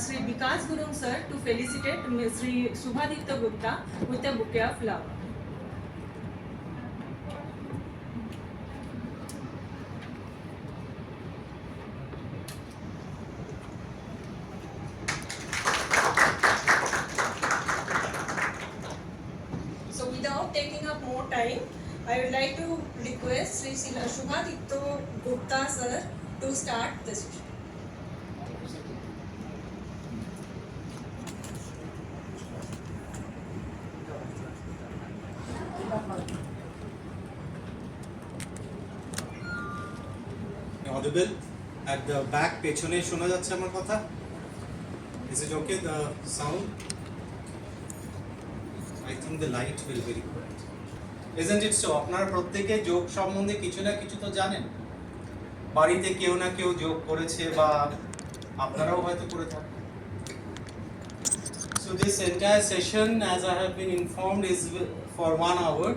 Sri Vikas Gurung sir to felicitate Sri Subhadipta Gupta with a bouquet of flowers. So without taking up more time, I would like to request Sri Subhadipta Gupta sir to start the session. Audible at the back পেছনে শোনা যাচ্ছে আমার কথা? Is it okay, the sound? I think the light will be required. Isn't it so? আপনারা প্রত্যেকে যোগ সম্বন্ধে কিছু না কিছু তো জানেন। বাড়িতে কেউ না কেউ যোগ করেছে বা আপনারাও হয়তো করে থাকেন। So this entire session, as I have been informed, is for 1 hour.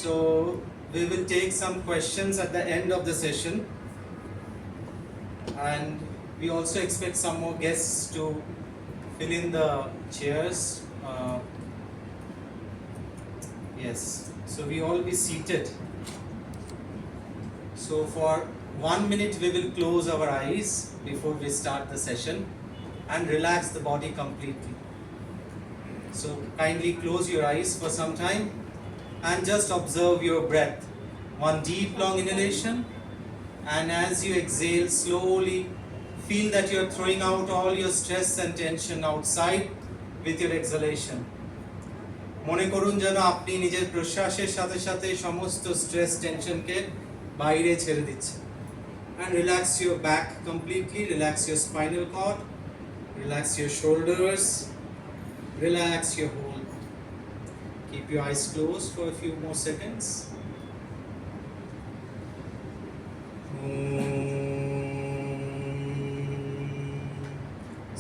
So we will take some questions at the end of the session. And we also expect some more guests to fill in the chairs. Yes, so we all be seated. So for 1 minute we will close our eyes before we start the session and relax the body completely. So kindly close your eyes for some time and just observe your breath. One deep long inhalation, and as you exhale slowly, feel that you are throwing out all your stress and tension outside with your exhalation. মনে করুন যেন আপনি নিজের প্রশ্বাসের সাথে সাথে সমস্ত stress টেনশনকে বাইরে ছেড়ে দিচ্ছেন। And relax your back completely, relax your spinal cord, relax your shoulders, relax your whole body. Keep your eyes closed for a few more seconds.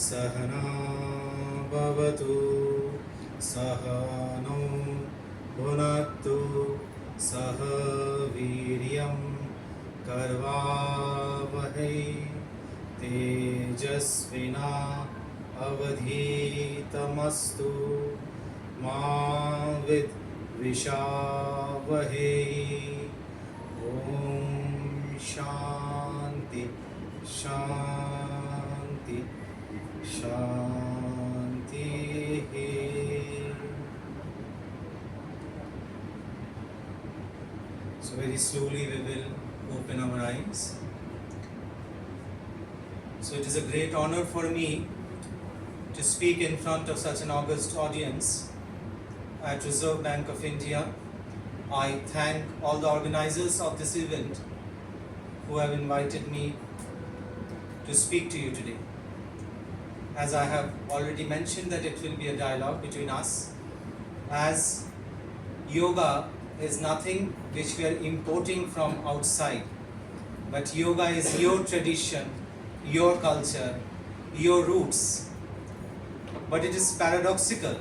Sahana bhavatu sahano bhunattu saha viryam karvavahai tejasvina avadhitamastu ma vidvishavahai. Om Shanti, Shanti, Shanti. So very slowly we will open our eyes. So it is a great honor for me to speak in front of such an august audience at Reserve Bank of India. I thank all the organizers of this event who have invited me to speak to you today. As I have already mentioned that it will be a dialogue between us, as yoga is nothing which we are importing from outside, but yoga is your tradition, your culture, your roots. But it is paradoxical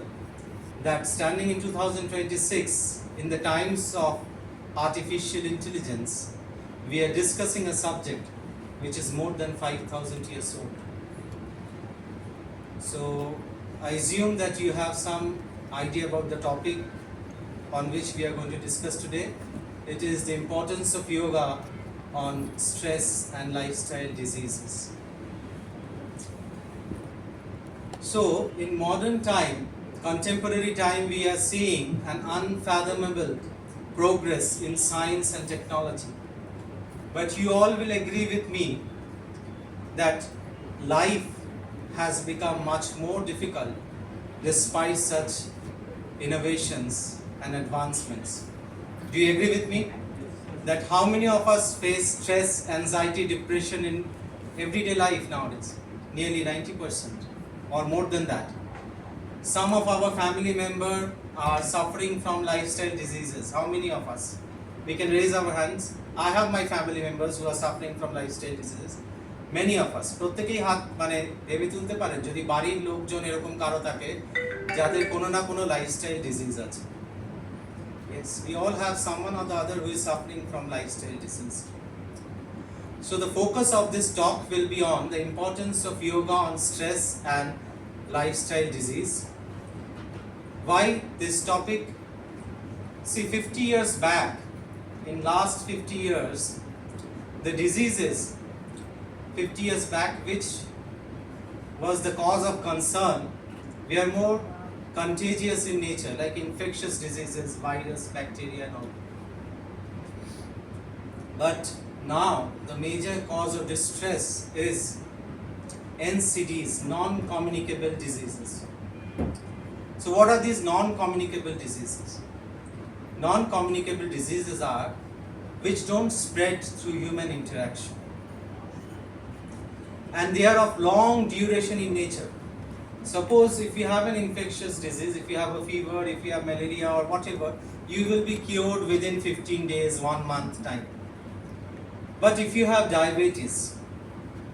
that standing in 2026 in the times of artificial intelligence, we are discussing a subject which is more than 5,000 years old. So I assume that you have some idea about the topic on which we are going to discuss today. It is the importance of yoga on stress and lifestyle diseases. So in modern time, contemporary time, we are seeing an unfathomable progress in science and technology. But you all will agree with me that life has become much more difficult despite such innovations and advancements. Do you agree with me that how many of us face stress, anxiety, depression in everyday life nowadays? Nearly 90% or more than that. Some of our family members are suffering from lifestyle diseases. How many of us? We can raise our hands. I have my family members who are suffering from lifestyle diseases. Many of us. প্রত্যেকেই হাত মানে ভেবে তুলতে পারেন যদি বাড়ির লোকজন এরকম কারো থাকে যাদের কোনো না কোনো লাইফস্টাইল ডিজিজ আছে। Yes, we all have someone or the other who is suffering from lifestyle disease. So the focus of this talk will be on the importance of yoga on stress and lifestyle disease. Why this topic? See, 50 years back, in last 50 years, the diseases 50 years back which was the cause of concern were more contagious in nature, like infectious diseases, virus, bacteria and all. But now the major cause of distress is NCDs, non-communicable diseases. So what are these non-communicable diseases? Non-communicable diseases are which don't spread through human interaction, and they are of long duration in nature. Suppose if you have an infectious disease, if you have a fever, if you have malaria or whatever, you will be cured within 15 days, 1 month time. But if you have diabetes,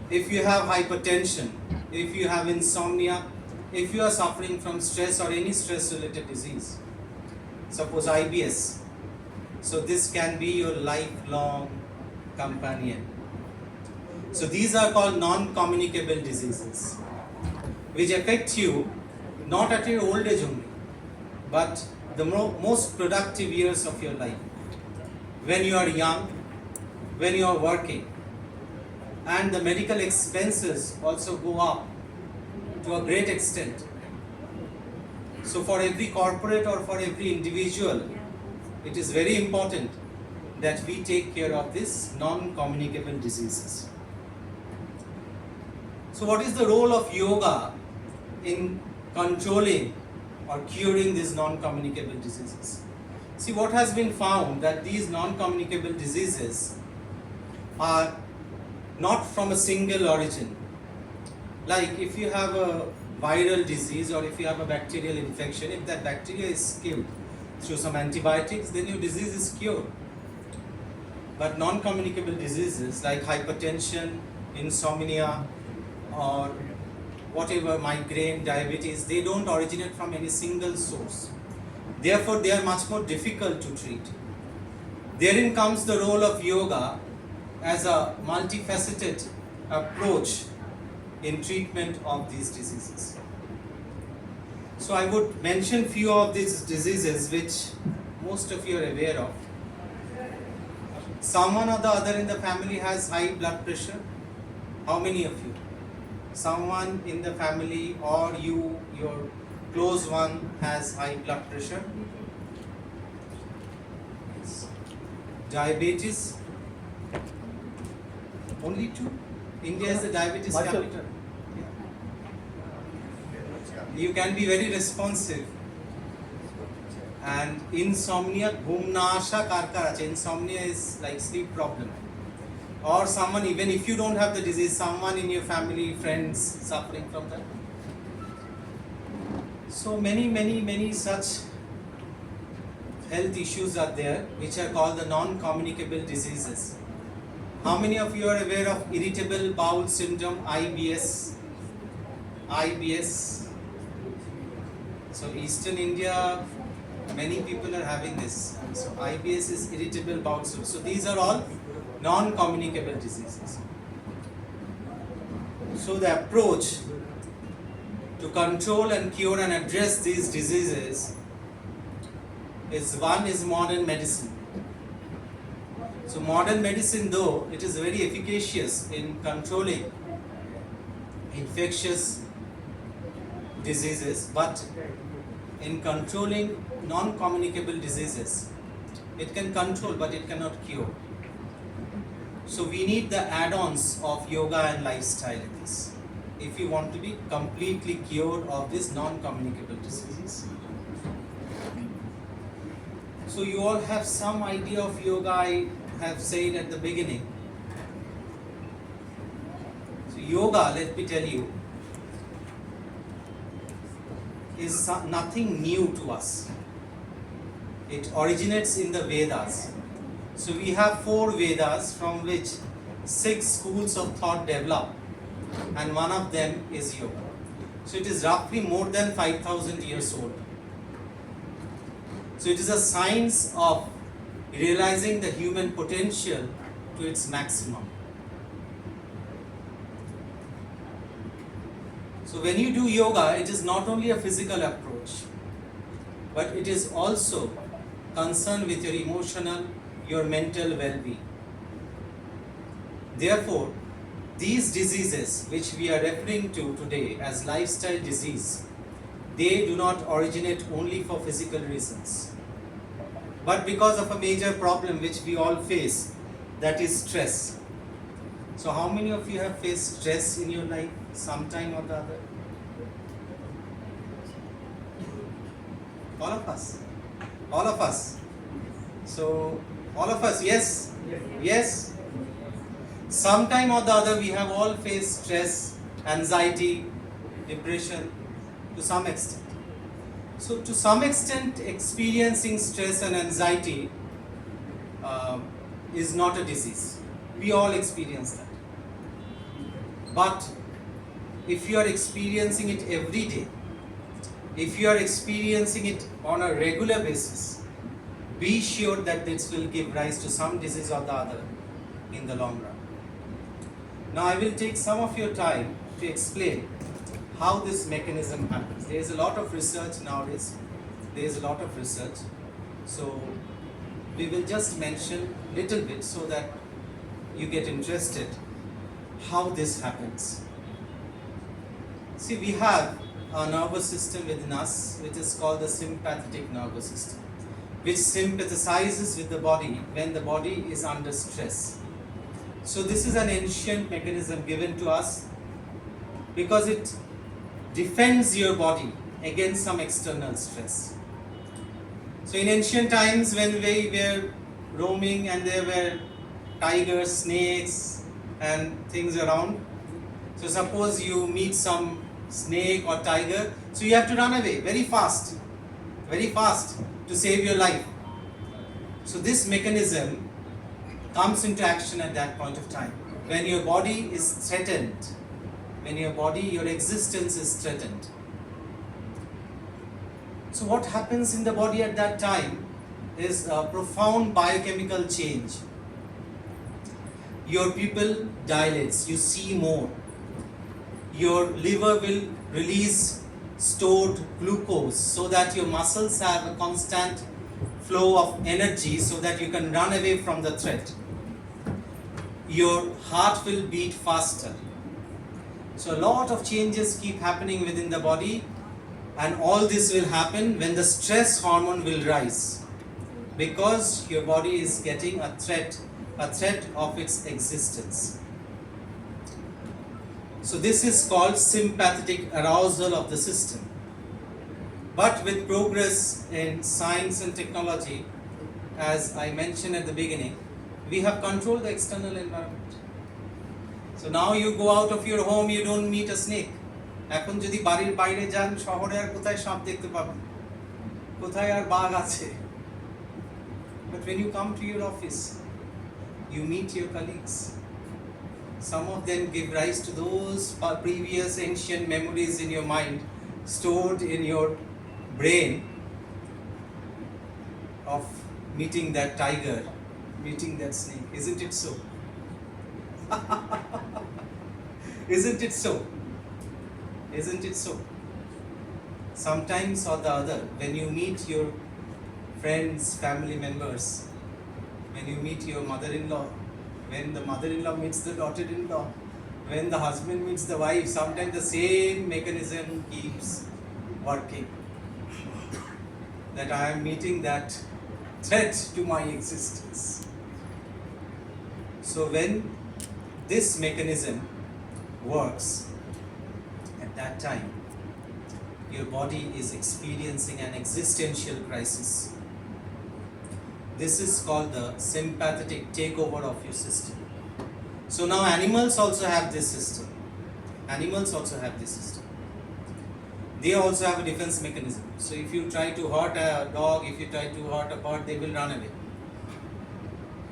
if you have hypertension, if you have insomnia, if you are suffering from stress or any stress related disease, suppose IBS, so this can be your lifelong companion. So these are called non-communicable diseases, which affect you not at your old age only, but the most productive years of your life, when you are young, when you are working, and the medical expenses also go up to a great extent. So for every corporate or for every individual, it is very important that we take care of these non-communicable diseases. So what is the role of yoga in controlling or curing these non-communicable diseases? See, what has been found that these non-communicable diseases are not from a single origin. Like if you have a viral disease or if you have a bacterial infection, if that bacteria is killed through some antibiotics, then your disease is cured. But non-communicable diseases like hypertension, insomnia, or whatever, migraine, diabetes, they don't originate from any single source. Therefore, they are much more difficult to treat. Therein comes the role of yoga as a multifaceted approach in treatment of these diseases. So I would mention few of these diseases which most of you are aware of. Someone or the other in the family has high blood pressure. How many of you? Someone in the family or you, your close one, has high blood pressure. Diabetes. Only two. India is the diabetes capital. You can be very responsive. And insomnia, ghum na asha kar kar ache. Insomnia is like sleep problem. Or someone, even if you don't have the disease, someone in your family, friends suffering from that. So many such health issues are there which are called the non-communicable diseases. How many of you are aware of irritable bowel syndrome, IBS? IBS. So Eastern India, many people are having this. So IBS is irritable bowel syndrome. So these are all non-communicable diseases. So the approach to control and cure and address these diseases is modern medicine. So modern medicine, though it is very efficacious in controlling infectious diseases, but in controlling non-communicable diseases, it can control but it cannot cure. So we need the add-ons of yoga and lifestyle in this, if you want to be completely cured of these non-communicable diseases. So you all have some idea of yoga, I have said at the beginning. So yoga, let me tell you, is nothing new to us. It originates in the Vedas. So we have 4 Vedas from which 6 schools of thought develop, and one of them is yoga. So it is roughly more than 5,000 years old. So it is a science of realizing the human potential to its maximum. So when you do yoga, it is not only a physical approach, but it is also concerned with your emotional, your mental well-being. Therefore, these diseases which we are referring to today as lifestyle disease, they do not originate only for physical reasons, but because of a major problem which we all face, that is stress. So how many of you have faced stress in your life sometime or the other? All of us. All of us. So all of us, yes? Yes? Sometime or the other we have all faced stress, anxiety, depression to some extent. So to some extent experiencing stress and anxiety is not a disease. We all experience that. But if you are experiencing it every day, if you are experiencing it on a regular basis, be sure that this will give rise to some disease or the other in the long run. Now I will take some of your time to explain how this mechanism happens. There is a lot of research nowadays. There is a lot of research. So we will just mention little bit so that you get interested how this happens. See, we have a nervous system within us which is called the sympathetic nervous system, which sympathizes with the body when the body is under stress. So this is an ancient mechanism given to us because it defends your body against some external stress. So in ancient times when we were roaming and there were tigers, snakes and things around, so suppose you meet some snake or tiger, so you have to run away very fast to save your life. So this mechanism comes into action at that point of time when your body is threatened, when your existence is threatened. So what happens in the body at that time is a profound biochemical change. Your pupil dilates, you see more. Your liver will release stored glucose so that your muscles have a constant flow of energy so that you can run away from the threat. Your heart will beat faster. So a lot of changes keep happening within the body, and all this will happen when the stress hormone will rise because your body is getting a threat of its existence. So this is called sympathetic arousal of the system. But with progress in science and technology, as I mentioned at the beginning, we have controlled the external environment. So now you go out of your home, you don't meet a snake. এখন যদি বাড়ির বাইরে যান শহরে আর কোথায় সাপ দেখতে পাবেন, কোথায় আর বাঘ আছে? But when you come to your office, you meet your colleagues. Some of them give rise to those previous ancient memories in your mind, stored in your brain, of meeting that tiger, meeting that snake. Isn't it so? Isn't it so? Isn't it so? Sometimes or the other, when you meet your friends, family members, when you meet your mother-in-law, when the mother-in-law meets the daughter-in-law, when the husband meets the wife, sometimes the same mechanism keeps working. That I am meeting that threat to my existence. So when this mechanism works, at that time, your body is experiencing an existential crisis. This is called the sympathetic takeover of your system. So now animals also have this system. Animals also have this system. They also have a defense mechanism. So if you try to hurt a dog, if you try to hurt a bird, they will run away.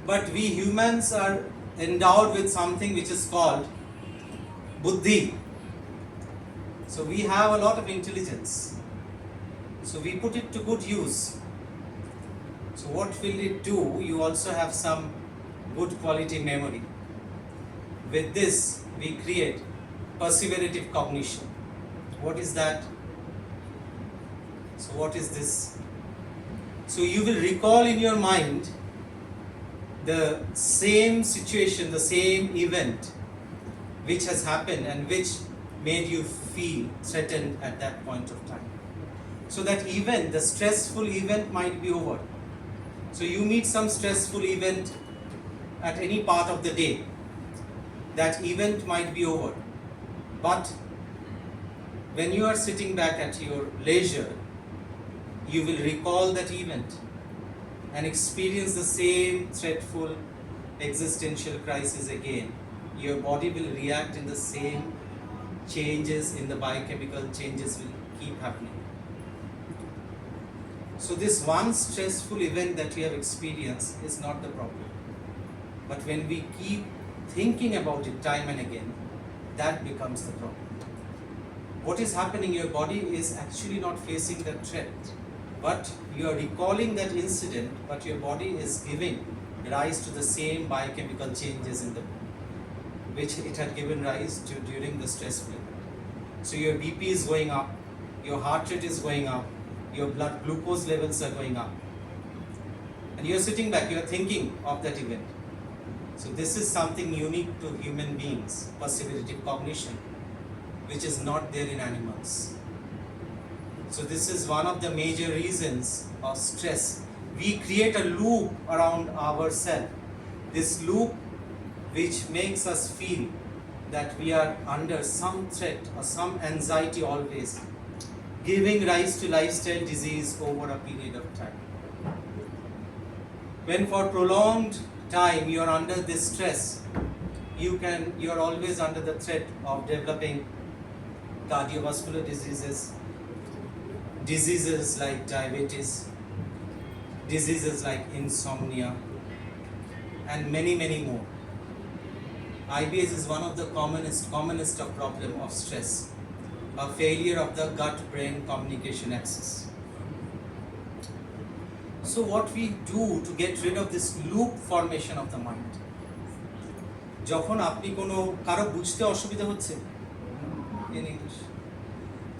But we humans are endowed with something which is called buddhi. So we have a lot of intelligence. So we put it to good use. So what will it do? You also have some good quality memory. With this, we create perseverative cognition. What is that? So what is this? So you will recall in your mind the same situation, the same event which has happened and which made you feel threatened at that point of time. So that event, the stressful event might be over. So you meet some stressful event at any part of the day. That event might be over. But when you are sitting back at your leisure, you will recall that event and experience the same threatful existential crisis again. Your body will react in the same changes, in the biochemical changes will keep happening. So this one stressful event that we have experienced is not the problem. But when we keep thinking about it time and again, that becomes the problem. What is happening? Your body is actually not facing the threat, but you are recalling that incident, but your body is giving rise to the same biochemical changes in the which it had given rise to during the stressful event. So your BP is going up, your heart rate is going up, your blood glucose levels are going up, and you are sitting back, you are thinking of that event. So this is something unique to human beings, perceptive cognition, which is not there in animals. So this is one of the major reasons of stress. We create a loop around ourselves. This loop which makes us feel that we are under some threat or some anxiety always, giving rise to lifestyle disease over a period of time. When for prolonged time you are under this stress, you are always under the threat of developing cardiovascular diseases, diseases like diabetes, diseases like insomnia, and many, many more. IBS is one of the commonest of problem of stress, a failure of the gut-brain communication axis. So what we do to get rid of this loop formation of the mind? যখন আপনি কোনো কারো বুঝতে অসুবিধা হচ্ছে in English.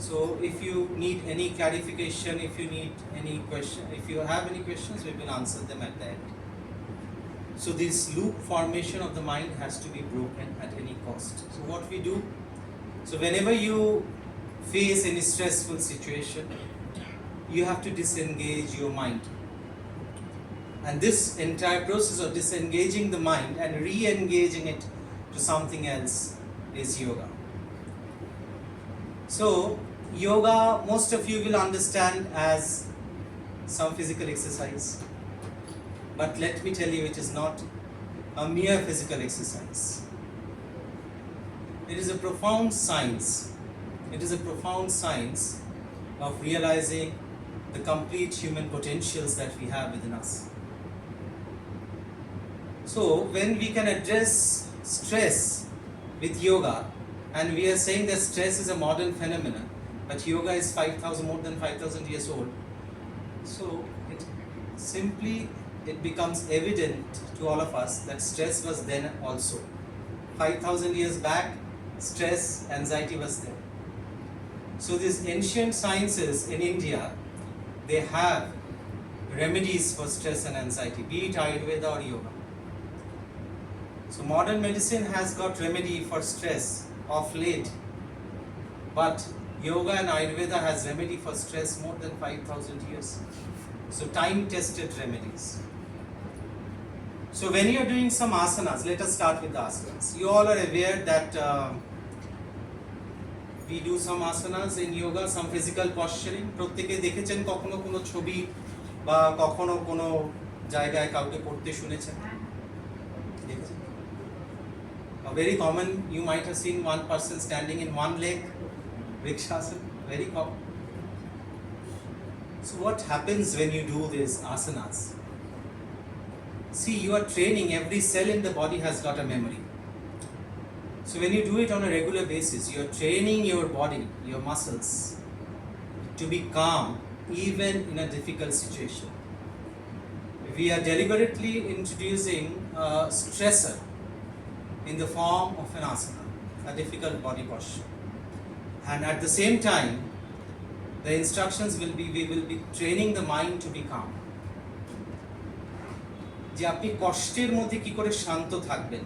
So if you need any clarification, if you need any question, if you have any questions, we will answer them at the end. So this loop formation of the mind has to be broken at any cost. So what we do? So whenever you face any stressful situation, you have to disengage your mind. And this entire process of disengaging the mind and re-engaging it to something else is yoga. So yoga, most of you will understand as some physical exercise. But let me tell you, it is not a mere physical exercise. It is a profound science. It is a profound science of realizing the complete human potentials that we have within us. So when we can address stress with yoga, and we are saying that stress is a modern phenomenon, but yoga is more than 5,000 years old. So it becomes evident to all of us that stress was then also. 5,000 years back, stress, anxiety was there. So these ancient sciences in India, they have remedies for stress and anxiety, be it Ayurveda or yoga. So modern medicine has got remedy for stress of late, but yoga and Ayurveda has remedy for stress more than 5,000 years. So time-tested remedies. So when you are doing some asanas, let us start with the asanas. You all are aware that we do some asanas in yoga, some physical posturing. প্রত্যেকে দেখেছেন কখনো কোনো ছবি বা কখনো কোনো জায়গায় কাউকে করতে শুনেছেন? দেখেছেন? Very common, you might have seen one person standing in one leg, Vrikshasana, very common. So what happens when you do these asanas? See, you are training, every cell in the body has got a memory. So when you do it on a regular basis, you are training your body, your muscles, to be calm even in a difficult situation. We are deliberately introducing a stressor in the form of an asana, a difficult body posture. And at the same time, the instructions will be, we will be training the mind to be calm. যে আপনি কষ্টের মধ্যে কি করে শান্ত থাকবেন,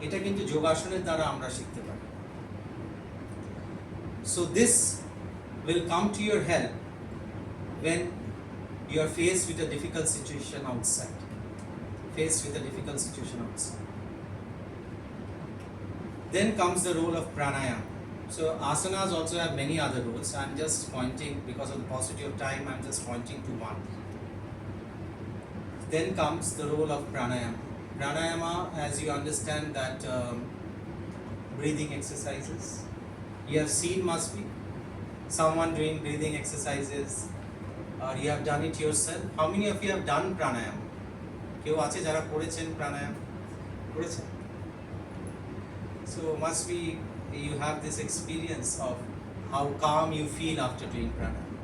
এটা কিন্তু যোগাসনের দ্বারা আমরা শিখতে পারি. So this will come to your help when you are faced with a difficult situation outside. Then comes the role of pranayama. So asanas also have many other roles. I'm just pointing, because of the paucity of time, I'm just pointing to one. Then comes the role of pranayama. Pranayama, as you understand, that breathing exercises. You have seen, must be, someone doing breathing exercises, or you have done it yourself. How many of you have done pranayama? কেউ আছে যারা করেছেন প্রাণায়াম? করেছেন? So must be you have this experience of how calm you feel after doing pranayama.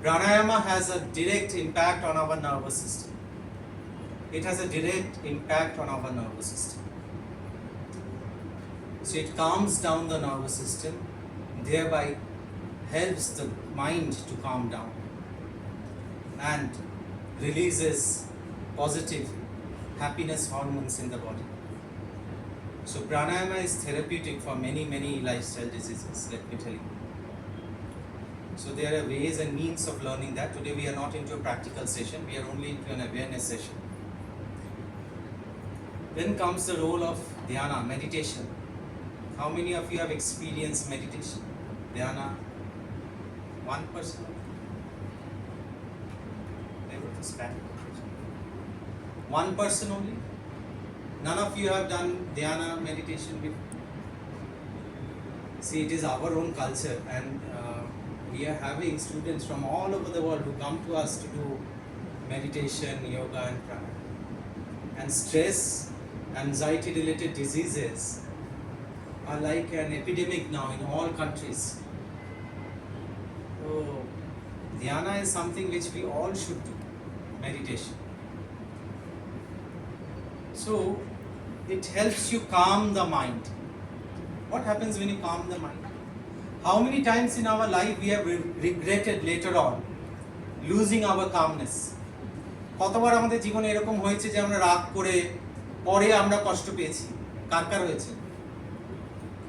Pranayama has a direct impact on our nervous system. It has a direct impact on our nervous system. So it calms down the nervous system, thereby helps the mind to calm down and releases positive happiness hormones in the body. So pranayama is therapeutic for many lifestyle diseases, let me tell you. So there are ways and means of learning that. Today we are not into a practical session, we are only into an awareness session. Then comes the role of dhyana, meditation. How many of you have experienced meditation? Dhyana? One person? Able to stand? One person only? None of you have done dhyana meditation before? See, it is our own culture, and we are having students from all over the world who come to us to do meditation, yoga and pranayama. And stress, anxiety related diseases are like an epidemic now in all countries. So dhyana is something which we all should do, meditation. So it helps you calm the mind. What happens when you calm the mind? How many times in our life we have regretted later on losing our calmness? কতবার আমাদের জীবনে এরকম হয়েছে যে আমরা রাগ করে পরে আমরা কষ্ট পেয়েছি? কার কার হয়েছে?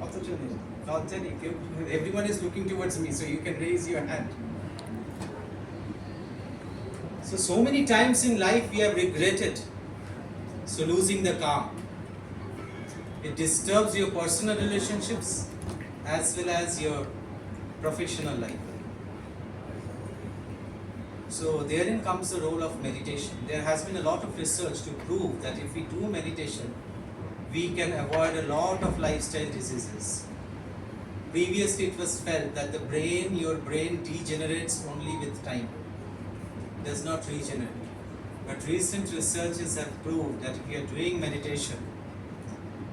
কতজনের? জানি কেউ? Everyone is looking towards me, so you can raise your hand. So many times in life we have regretted losing the calm. It disturbs your personal relationships as well as your professional life. So therein comes the role of meditation. There has been a lot of research to prove that if we do meditation, we can avoid a lot of lifestyle diseases. Previously it was felt that your brain degenerates only with time, does not regenerate. But recent researches have proved that if you are doing meditation,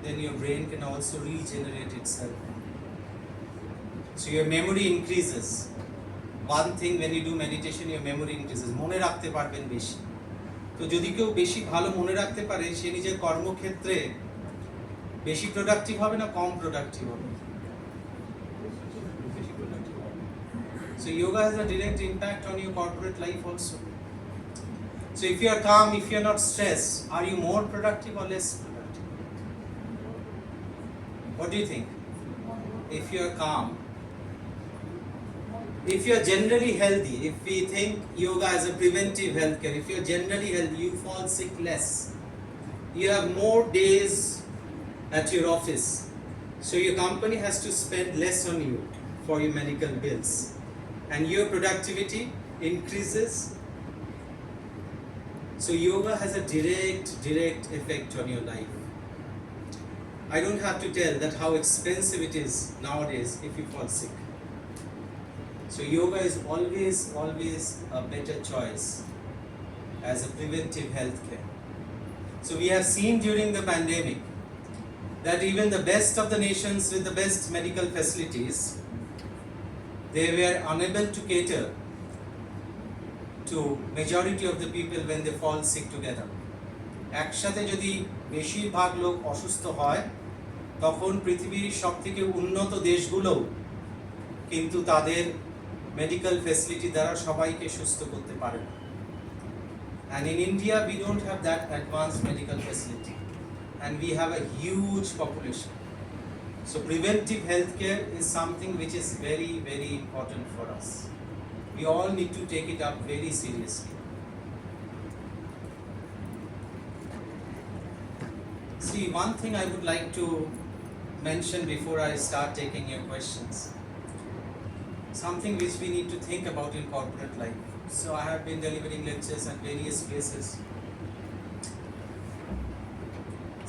then your brain can also regenerate itself. So your memory increases. One thing, when you do meditation, your memory increases. মনে রাখতে পারবেন বেশি। তো যদি কেউ বেশি ভালো মনে রাখতে পারে, সে নিজের কর্মক্ষেত্রে বেশি প্রোডাক্টিভ হবে না কম প্রোডাক্টিভ হবে? বেশি প্রোডাক্টিভ হবে। So yoga has a direct impact on your corporate life also. So if you are calm, if you are not stressed, are you more productive or less productive? What do you think? If you are calm, if you are generally healthy, if we think yoga as a preventive healthcare, if you are generally healthy, you fall sick less. You have more days at your office, so your company has to spend less on you for your medical bills, and your productivity increases. So yoga has a direct effect on your life. I don't have to tell that how expensive it is nowadays if you fall sick. So yoga is always a better choice as a preventive health care. So we have seen during the pandemic that even the best of the nations with the best medical facilities, they were unable to cater to majority of the people when they fall sick together. একসাথে যদি বেশিরভাগ লোক অসুস্থ হয়, তখন পৃথিবীর সবথেকে উন্নত দেশগুলো কিন্তু তাদের মেডিকেল ফ্যাসিলিটি দ্বারা সবাইকে সুস্থ করতে পারে না। And in India we don't have that advanced medical facility and we have a huge population. So preventive healthcare is something which is very, very important for us. We all need to take it up very seriously. See, one thing I would like to mention before I start taking your questions. Something which we need to think about in corporate life. So I have been delivering lectures at various places.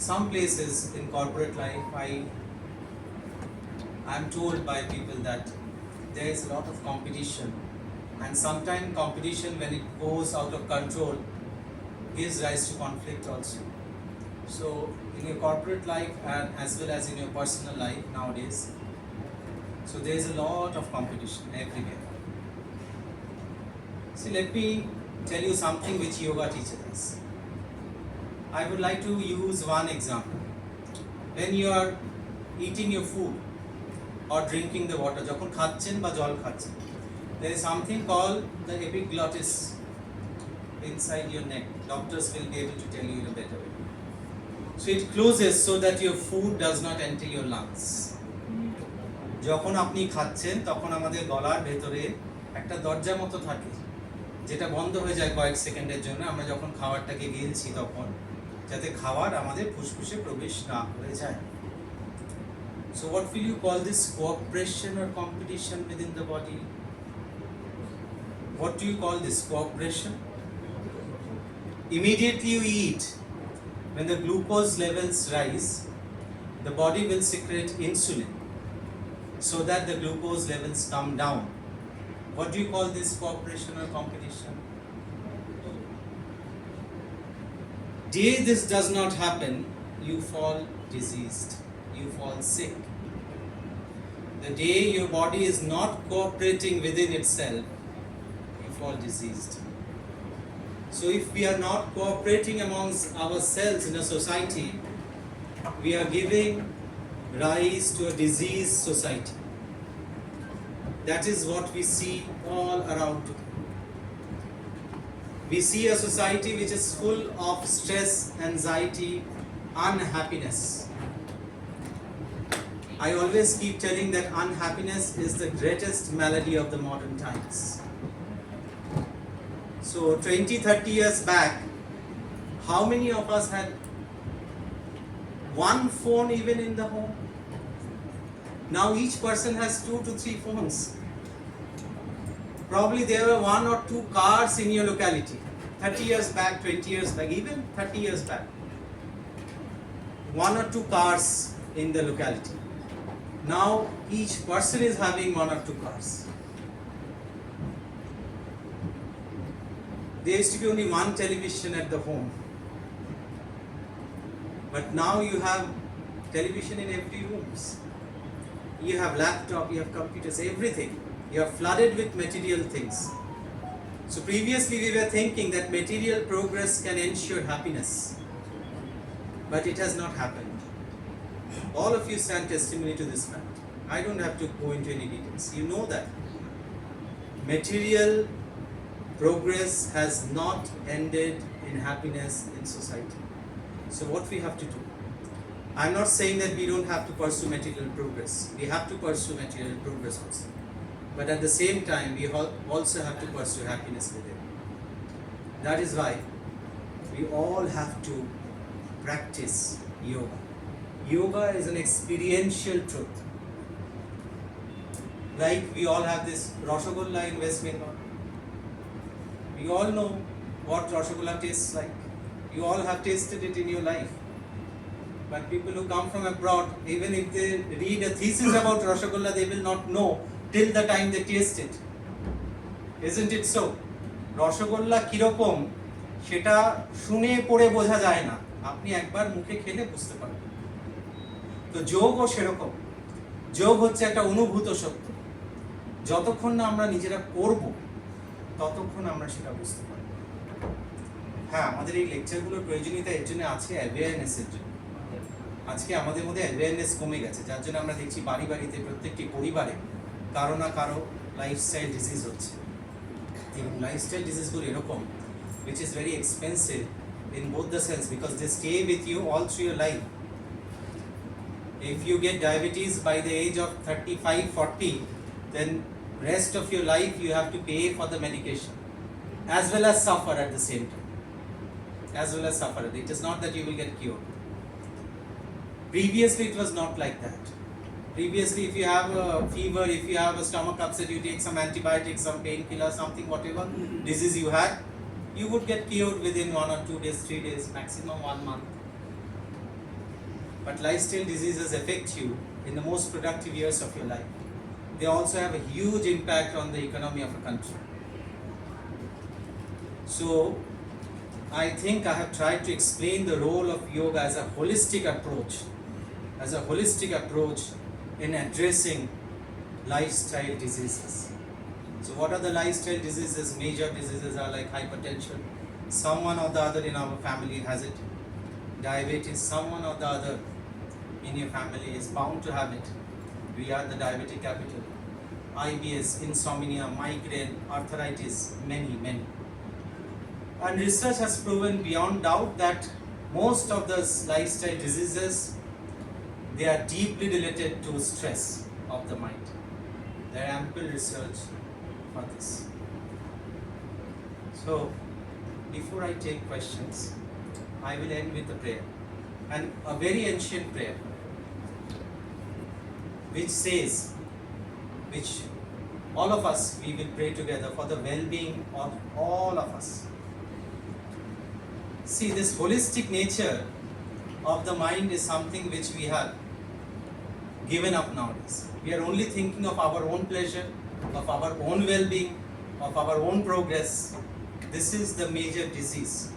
Some places in corporate life I'm told by people that there is a lot of competition, and sometimes competition, when it goes out of control, gives rise to conflict also. So in your corporate life and as well as in your personal life nowadays, so there is a lot of competition everywhere. See, let me tell you something which yoga teaches us. I would like to use one example. When you are eating your food or drinking the water, যখন খাচ্ছেন বা জল খাচ্ছেন, there is something called the epiglottis inside your neck. Doctors will be able to tell you in a better way. So it closes so that your food does not enter your lungs. যখন আপনি খাচ্ছেন তখন আমাদের গলার ভেতরে একটা দরজা মতো থাকে, যেটা বন্ধ হয়ে যায় কয়েক সেকেন্ডের জন্য আমরা যখন খাবারটাকে গিলছি, তখন যাতে খাবার আমাদের ফুসফুসে প্রবেশ না করে যায়। So what will you call this, cooperation or competition within the body? What do you call this, cooperation? Immediately you eat, when the glucose levels rise, the body will secrete insulin so that the glucose levels come down. What do you call this, cooperation or competition? Day this does not happen, you fall diseased, you fall sick. The day your body is not cooperating within itself, you fall diseased. So if we are not cooperating amongst ourselves in a society, we are giving rise to a diseased society. That is what we see all around. We see a society which is full of stress, anxiety, unhappiness. I always keep telling that unhappiness is the greatest malady of the modern times. So 20-30 years back, how many of us had one phone even in the home? Now each person has 2 to 3 phones. Probably there were 1 or 2 cars in your locality. 30 years back, 20 years back, even 30 years back. 1 or 2 cars in the locality. Now each person is having 1 or 2 cars. There used to be only 1 television at the home. But now you have television in every room. You have laptop, you have computers, everything. You are flooded with material things. So previously we were thinking that material progress can ensure happiness. But it has not happened. All of you stand testimony to this fact. I don't have to go into any details. You know that material progress has not ended in happiness in society. So what we have to do? I'm not saying that we don't have to pursue material progress. We have to pursue material progress also. But at the same time, we also have to pursue happiness within. That is why we all have to practice yoga. Yoga is an experiential truth. Like we all have this Rasgulla in West Bengal. We all know what Rasgulla tastes like. You all have tasted it in your life. But people who come from abroad, even if they read a thesis about Rasgulla, they will not know till the time they taste it. Isn't it so? Rasgulla কিরকম সেটা শুনে পড়ে বোঝা যায় না, আপনি একবার মুখে খেলে বুঝতে পারবেন। তো যোগও সেরকম। যোগ হচ্ছে একটা অনুভূত সত্য। যতক্ষণ না আমরা নিজেরা করব, ততক্ষণ আমরা সেটা বুঝতে পারব। হ্যাঁ, আমাদের এই লেকচারগুলোর প্রয়োজনীয়তা এর জন্য আছে, অ্যাওয়ারনেসের জন্য। আজকে আমাদের মধ্যে অ্যাওয়ারনেস কমে গেছে, যার জন্য আমরা দেখছি বাড়ি বাড়িতে প্রত্যেকটি পরিবারে কারো না কারো লাইফস্টাইল ডিজিজ হচ্ছে এবং লাইফস্টাইল ডিজিজগুলো এরকম which is very expensive in both the sense because they stay with you all through your life. If you get diabetes by the age of 35-40, then rest of your life you have to pay for the medication as well as suffer at the same time. As well as suffer. It is not that you will get cured. Previously it was not like that. Previously if you have a fever, if you have a stomach upset, you take some antibiotics, some painkiller, something, whatever disease you had, you would get cured within 1 or 2 days, 3 days, maximum 1 month. But lifestyle diseases affect you in the most productive years of your life. They also have a huge impact on the economy of a country. So, I think I have tried to explain the role of yoga as a holistic approach in addressing lifestyle diseases. So what are the lifestyle diseases? Major diseases are like hypertension. Someone or the other in our family has it. Diabetes, someone or the other in your family is bound to have it. We are the diabetic capital. IBS, insomnia, migraine, arthritis, many. And research has proven beyond doubt that most of those lifestyle diseases, they are deeply related to stress of the mind. There are ample research for this. So, before I take questions, I will end with a prayer, and a very ancient prayer, which all of us, we will pray together for the well-being of all of us. See, this holistic nature of the mind is something which we have given up nowadays. We are only thinking of our own pleasure, of our own well-being, of our own progress. This is the major disease.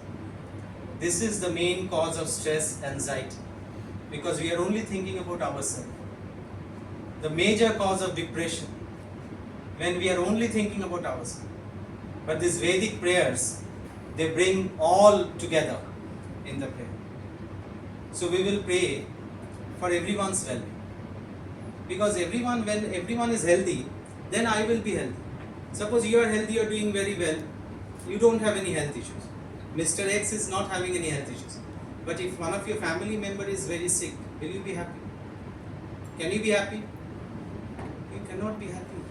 This is the main cause of stress, anxiety, because we are only thinking about ourselves. The major cause of depression, when we are only thinking about ourselves. But these Vedic prayers, they bring all together in the prayer. So we will pray for everyone's well-being. Because when everyone is healthy, then I will be healthy. Suppose you are healthy, you are doing very well, you don't have any health issues. Mr. X is not having any health issues. But if one of your family member is very sick, will you be happy? Can you be happy? You cannot be happy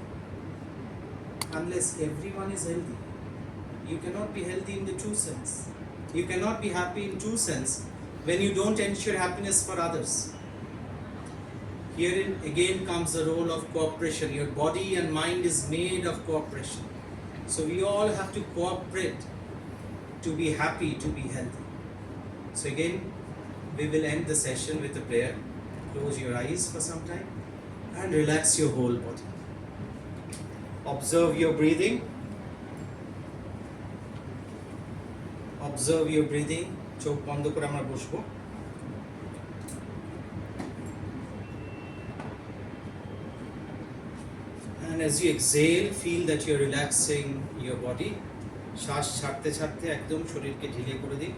unless everyone is healthy. You cannot be healthy in the true sense. You cannot be happy in true sense when you don't ensure happiness for others. Herein again comes the role of cooperation. Your body and mind is made of cooperation. So we all have to cooperate to be happy, to be healthy. So again, we will end the session with a prayer. Close your eyes for some time and relax your whole body. Observe your breathing. Observe your breathing. চোখ বন্ধ করে আমরা বসবো। And as you exhale, feel that you're relaxing your body. শ্বাস ছাড়তে ছাড়তে একদম শরীরকে ঢিলে করে দিন।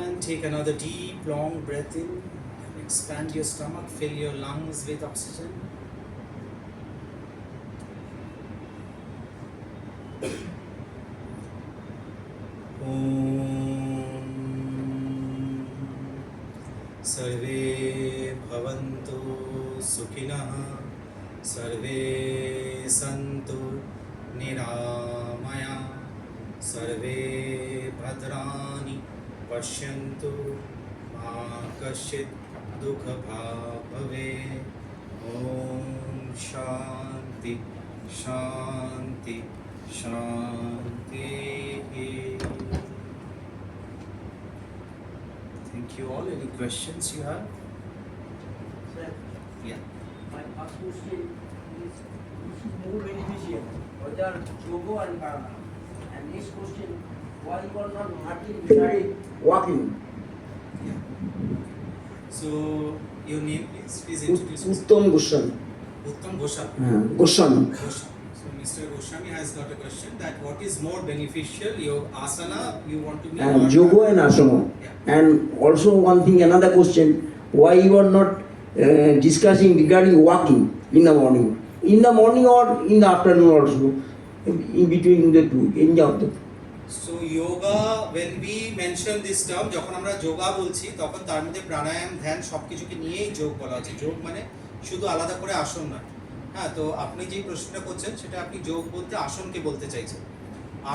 And take another deep, long breath in. Expand your stomach, fill your lungs with oxygen. सर्वे भवन्तु सुखिनः, सर्वे सन्तु निरामया, सर्वे भद्राणि पश्यन्तु, मा कश्चित् दुःखभाग् भवेत्। ॐ शान्ति शान्ति शान्तिः। Thank you all. Any questions you have? Sir, Yeah. my first question is which is more beneficial, whether yoga and karma? And next question, why you are not marching beside walking? Yeah. So your name please introduce yourself. Uttam Goswami. Uttam Goswami. Goswami. Goswami. So Mr. Goswami has got a question that what is more beneficial, your asana you want to mean And yoga and asana. Yeah. And also one thing, another question, why you are not discussing regarding walking in the morning? In the morning or in the afternoon also, in between the two, any of the. So yoga, when we mention this term, যখন আমরা যোগা বলছি তখন তার মধ্যে প্রাণায়াম ধ্যান সবকিছুকে নিয়েই যোগ বলা হচ্ছে। যোগ মানে শুধু আলাদা করে আসন নয়। হ্যাঁ, তো আপনি যেই প্রশ্নটা করছেন সেটা আপনি যোগ বলতে আসনকে বলতে চাইছেন।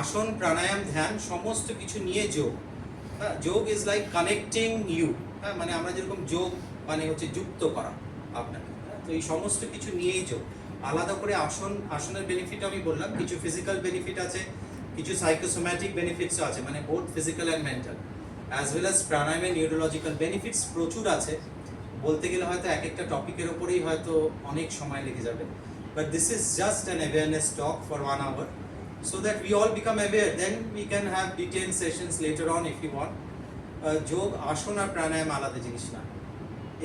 আসন, প্রাণায়াম, ধ্যান সমস্ত কিছু নিয়ে যোগ। হ্যাঁ, যোগ ইজ লাইক কানেক্টিং ইউ। হ্যাঁ, মানে আমরা যেরকম যোগ মানে হচ্ছে যুক্ত করা আপনাকে। তো এই সমস্ত কিছু নিয়েই যোগ। আলাদা করে আসনের বেনিফিট আমি বললাম, কিছু ফিজিক্যাল বেনিফিট আছে, কিছু সাইকোসোম্যাটিক বেনিফিটসও আছে, মানে both physical and mental, as well as প্রাণায়ামের নিউরোলজিক্যাল বেনিফিটস প্রচুর আছে। বলতে গেলে হয়তো এক একটা টপিকের ওপরেই হয়তো অনেক সময় লেগে যাবে, but this is just an awareness talk for 1 hour, so that we all become aware, then we can have detailed sessions later on if you want. যোগ, আসন আর প্রাণায়াম আলাদা জিনিস না।